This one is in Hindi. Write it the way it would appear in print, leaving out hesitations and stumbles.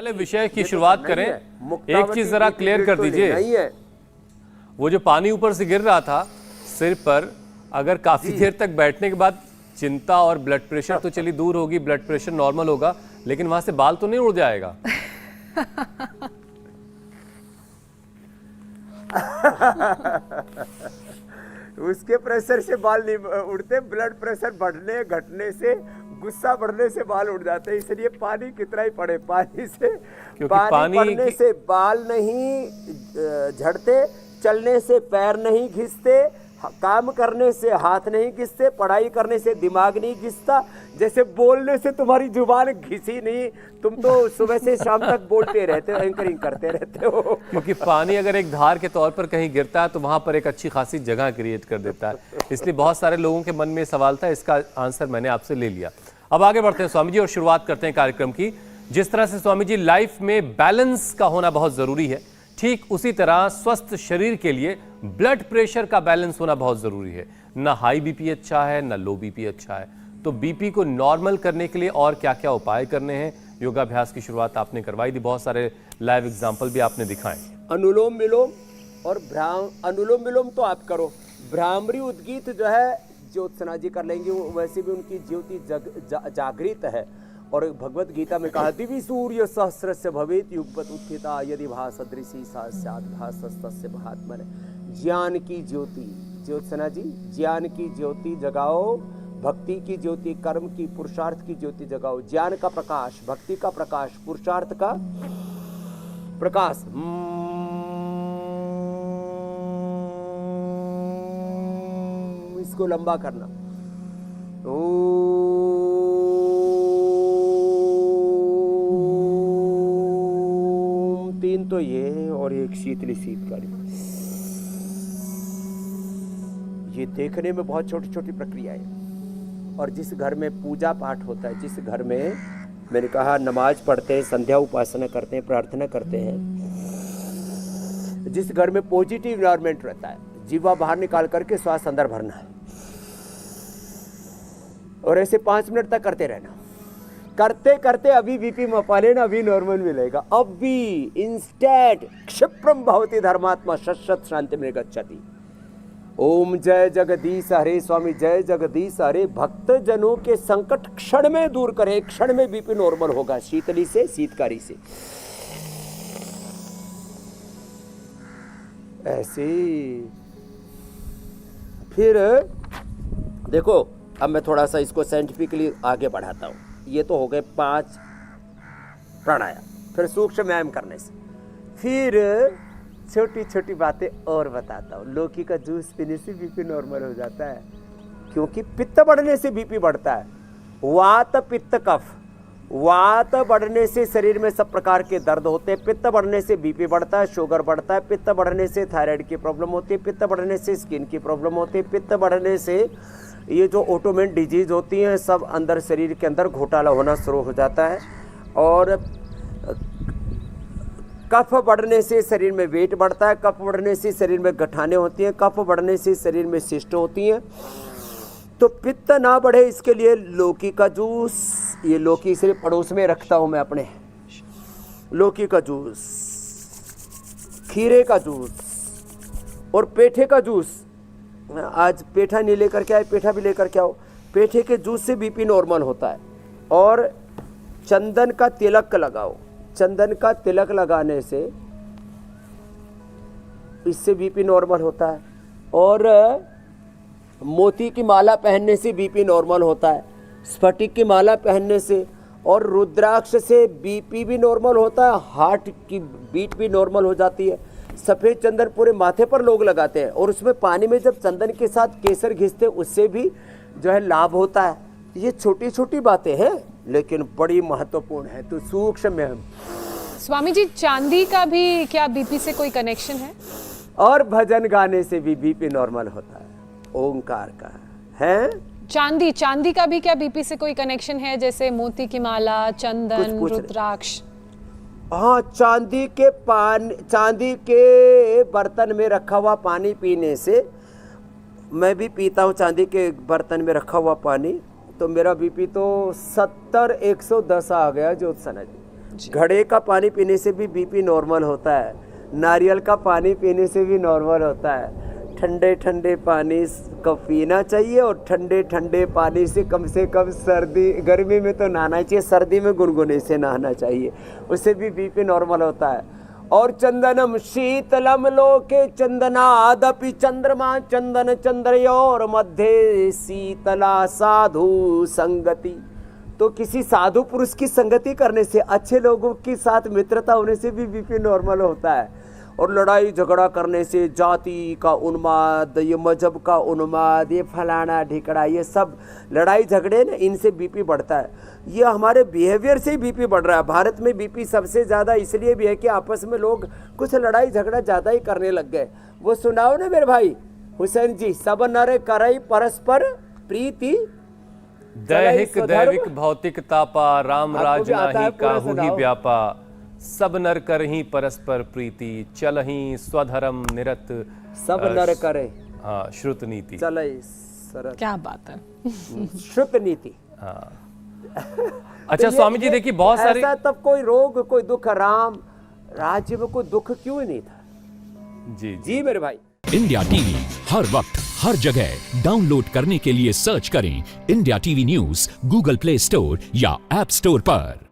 पहले विषय की शुरुआत करें, एक चीज जरा क्लियर कर दीजिए। वो जो पानी ऊपर से गिर रहा था सिर पर, अगर काफी देर तक बैठने के बाद चिंता और ब्लड प्रेशर तो चली दूर होगी, ब्लड प्रेशर नॉर्मल होगा, लेकिन वहां से बाल तो नहीं उड़ जाएगा? उसके प्रेशर से बाल नहीं उड़ते, ब्लड प्रेशर बढ़ने घटने से, गुस्सा बढ़ने से बाल उड़ जाते हैं। इसलिए पानी कितना ही पड़े, पानी से पानी पड़ने से बाल नहीं झड़ते, चलने से पैर नहीं घिसते, काम करने से हाथ नहीं घिसते, पढ़ाई करने से दिमाग नहीं घिसता, जैसे बोलने से तुम्हारी जुबान घिसी नहीं, तुम तो सुबह से शाम तक बोलते रहते हो, एंकरिंग करते रहते हो। क्योंकि पानी अगर एक धार के तौर पर कहीं गिरता है तो वहां पर एक अच्छी खासी जगह क्रिएट कर देता है। इसलिए बहुत सारे लोगों के मन में सवाल था, इसका आंसर मैंने आपसे ले लिया। अब आगे बढ़ते हैं स्वामी जी और शुरुआत करते हैं कार्यक्रम की। जिस तरह से स्वामी जी लाइफ में बैलेंस का होना बहुत जरूरी है, ठीक उसी तरह स्वस्थ शरीर के लिए ब्लड प्रेशर का बैलेंस होना बहुत जरूरी है। ना हाई बीपी अच्छा है, ना लो बीपी अच्छा है। तो बीपी को नॉर्मल करने के लिए और क्या क्या उपाय करने हैं? योगाभ्यास की शुरुआत आपने करवाई थी, बहुत सारे लाइव एग्जांपल भी आपने दिखाए। अनुलोम विलोम और अनुलोम विलोम तो आप करो, भ्रामरी उद्गीत जो है ज्योत्सना जी कर लेंगे, वैसे भी उनकी ज्योति जागृत है। और भगवत गीता में कहा दिवि सूर्य सहस्रस्य भवेत युगपत उत्थिता यदि भासदृशी सा स्यात् भासस्तस्य महात्मने। ज्ञान की ज्योति, ज्योत्सना जी ज्ञान की ज्योति जगाओ, भक्ति की ज्योति, कर्म की, पुरुषार्थ की ज्योति जगाओ। ज्ञान का प्रकाश, भक्ति का प्रकाश, पुरुषार्थ का प्रकाश। इसको लंबा करना। तीन तो ये और एक शीतली शीतकारी। ये देखने में बहुत छोटी छोटी प्रक्रिया है। और जिस घर में पूजा पाठ होता है, जिस घर में मैंने कहा नमाज पढ़ते हैं, संध्या उपासना करते हैं, प्रार्थना करते हैं, जिस घर में पॉजिटिव एनवायरनमेंट रहता है, जीवा बाहर निकाल करके श्वास अंदर भरना है और ऐसे 5 मिनट तक करते रहना। करते करते अभी बीपी मपा लेना, अभी नॉर्मल मिलेगा। अभी इंस्टेंट क्षिप्रम भवति धर्मात्मा शश्वत शांति में गच्छति। ओम जय जगदीश हरे। स्वामी जय जगदीश हरे भक्त जनों के संकट क्षण में दूर करे, क्षण में बीपी नॉर्मल होगा, शीतली से, शीतकारी से। ऐसे फिर देखो, अब मैं थोड़ा सा इसको साइंटिफिकली आगे बढ़ाता हूँ। ये तो हो गए 5 प्राणायाम, फिर सूक्ष्म व्यायाम करने से। फिर छोटी छोटी बातें और बताता हूँ। लौकी का जूस पीने से बीपी नॉर्मल हो जाता है, क्योंकि पित्त बढ़ने से बीपी बढ़ता है। वात पित्त कफ, वात बढ़ने से शरीर में सब प्रकार के दर्द होते हैं, पित्त बढ़ने से बीपी बढ़ता है, शुगर बढ़ता है, पित्त बढ़ने से थायराइड की प्रॉब्लम होती है, पित्त बढ़ने से स्किन की प्रॉब्लम होती है, पित्त बढ़ने से ये जो ऑटोमेन डिजीज होती हैं सब अंदर शरीर के अंदर घोटाला होना शुरू हो जाता है। और कफ बढ़ने से शरीर में वेट बढ़ता है, कफ बढ़ने से शरीर में गठाने होती हैं, कफ बढ़ने से शरीर में शिष्ट होती हैं। तो पित्त ना बढ़े इसके लिए लौकी का जूस, ये लौकी सिर्फ पड़ोस में रखता हूँ मैं अपने, लौकी का जूस, खीरे का जूस और पेठे का जूस। आज पेठा नहीं लेकर के आए, पेठा भी लेकर के आओ। पेठे के जूस से बीपी नॉर्मल होता है। और चंदन का तिलक लगाओ, चंदन का तिलक लगाने से इससे बीपी नॉर्मल होता है। और मोती की माला पहनने से बीपी नॉर्मल होता है, स्फटिक की माला पहनने से, और रुद्राक्ष से बीपी भी नॉर्मल होता है, हार्ट की बीट भी नॉर्मल हो जाती है। सफ़ेद चंदन पूरे माथे पर लोग लगाते हैं, और उसमें पानी में जब चंदन के साथ केसर घिसते हैं उससे भी जो है लाभ होता है। ये छोटी छोटी बातें हैं लेकिन बड़ी महत्वपूर्ण है। तो सूक्ष्म में हम स्वामी जी, चांदी का भी क्या बीपी से कोई कनेक्शन है? और भजन गाने से भी बीपी नॉर्मल होता है, ओंकार का है। चांदी का भी क्या बीपी से कोई कनेक्शन है? जैसे मोती की माला, चंदन, रुद्राक्ष। हाँ, चांदी के बर्तन में रखा हुआ पानी पीने से, मैं भी पीता हूँ चांदी के बर्तन में रखा हुआ पानी, तो मेरा बीपी तो 70-110 आ गया ज्योत्सना जी। घड़े का पानी पीने से भी बीपी नॉर्मल होता है, नारियल का पानी पीने से भी नॉर्मल होता है। ठंडे ठंडे पानी को पीना चाहिए और ठंडे ठंडे पानी से कम सर्दी गर्मी में तो नहाना चाहिए, सर्दी में गुनगुने से नहाना चाहिए, उससे भी बीपी नॉर्मल होता है। और चंदनम शीतलम लोके चंदनादपि चंद्रमा चंदन चंद्रयोर मध्य शीतला साधु संगति। तो किसी साधु पुरुष की संगति करने से, अच्छे लोगों के साथ मित्रता होने से भी बीपी नॉर्मल होता है। और लड़ाई झगड़ा करने से, जाति का उन्माद, ये मजहब का उन्माद, ये फलाना ढिकड़ा, ये सब लड़ाई झगड़े ना, इनसे बीपी बढ़ता है। ये हमारे बिहेवियर से ही बीपी बढ़ रहा है। भारत में बीपी सबसे ज़्यादा इसलिए भी है कि आपस में लोग कुछ लड़ाई झगड़ा ज़्यादा ही करने लग गए। वो सुनाओ ना मेरे भाई हुसैन जी, सब नर करई परस्पर प्रीति, दैहिक दैविक भौतिक तापा, राम राज नाही काहू ही व्यापा, सब नर करही परस्पर प्रीति, चलही स्वधर्म निरत, सब नर करे हाँ श्रुत नीति। चले सरत, क्या बात है। श्रुत नीति। हाँ अच्छा स्वामी जी देखिए बहुत सारे ऐसा तब कोई रोग कोई दुख, राम राज्य में कोई दुख क्यों नहीं था। जी जी मेरे भाई। इंडिया टीवी हर वक्त हर जगह डाउनलोड करने के लिए सर्च करें India TV news Google play store या ऐप स्टोर पर।